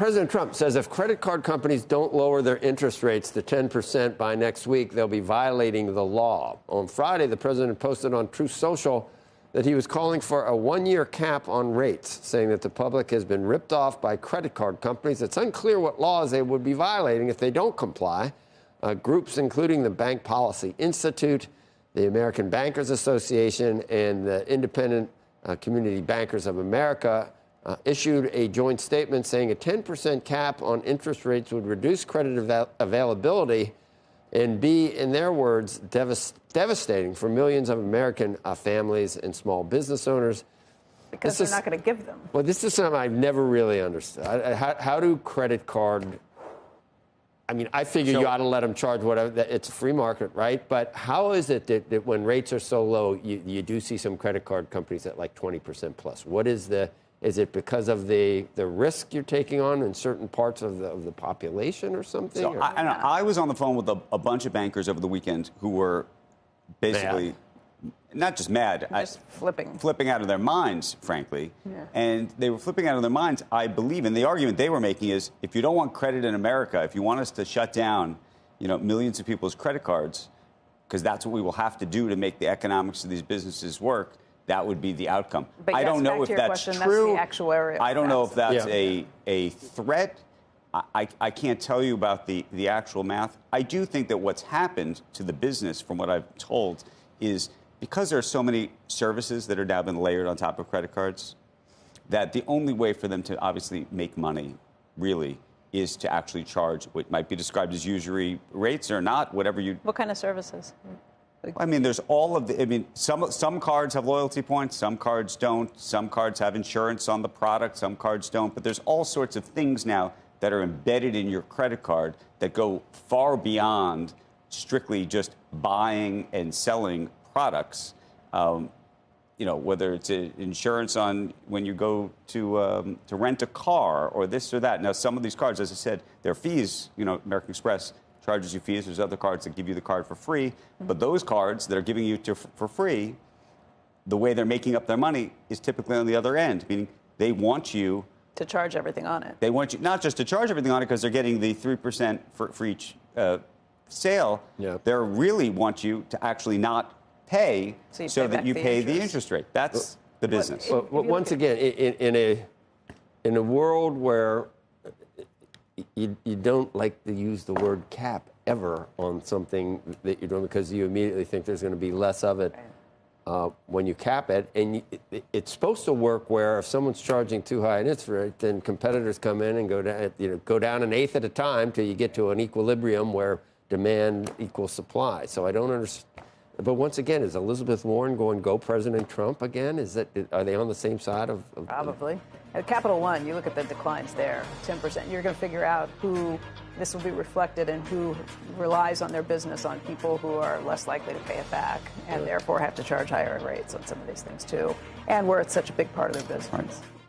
President Trump says if credit card companies don't lower their interest rates to 10% by next week, they'll be violating the law. On Friday, the president posted on Truth Social that he was calling for a one-year cap on rates, saying that the public has been ripped off by credit card companies. It's unclear what laws they would be violating if they don't comply. Groups including the Bank Policy Institute, the American Bankers Association, and the Independent Community Bankers of America issued a joint statement saying a 10% cap on interest rates would reduce credit availability and be, in their words, devastating for millions of American families and small business owners. Because they're not going to give them. Well, this is something I've never really understood. How do credit card... I mean, I figure you ought to let them charge whatever. It's a free market, right? But how is it that when rates are so low, you do see some credit card companies at like 20% plus? What is the... Is it because of the risk you're taking on in certain parts of the population or something? So I was on the phone with a bunch of bankers over the weekend who were basically not just mad, just flipping out of their minds, frankly. Yeah. And they were flipping out of their minds, I believe. And the argument they were making is, if you don't want credit in America, if you want us to shut down, millions of people's credit cards, because that's what we will have to do to make the economics of these businesses work, that would be the outcome. But I don't know if that's true. That's the actuarial I don't know if that's a threat. I can't tell you about the actual math. I do think that what's happened to the business, from what I've told, is because there are so many services that are now been layered on top of credit cards, that the only way for them to obviously make money, really, is to actually charge what might be described as usury rates or not, whatever you... What kind of services? I mean, there's all of the... I mean, some cards have loyalty points, some cards don't. Some cards have insurance on the product, some cards don't. But there's all sorts of things now that are embedded in your credit card that go far beyond strictly just buying and selling products. Whether it's insurance on when you go to rent a car or this or that. Now, some of these cards, as I said, their fees, American Express charges you fees. There's other cards that give you the card for free. But those cards that are giving you for free, the way they're making up their money is typically on the other end, meaning they want you to charge everything on it. They want you not just to charge everything on it because they're getting the 3% for each sale. Yeah. They really want you to actually not pay so that you pay the interest rate. That's the business. Well, once again, in a world where you don't like to use the word cap ever on something that you're doing because you immediately think there's going to be less of it when you cap it. And it's supposed to work where if someone's charging too high an interest rate, then competitors come in and go down an eighth at a time till you get to an equilibrium where demand equals supply. So I don't understand. But once again, is Elizabeth Warren going go President Trump again? Are they on the same side of Probably. At Capital One, you look at the declines there, 10%. You're going to figure out who this will be reflected and who relies on their business on people who are less likely to pay it back and therefore have to charge higher rates on some of these things too, and where it's such a big part of their business. Right.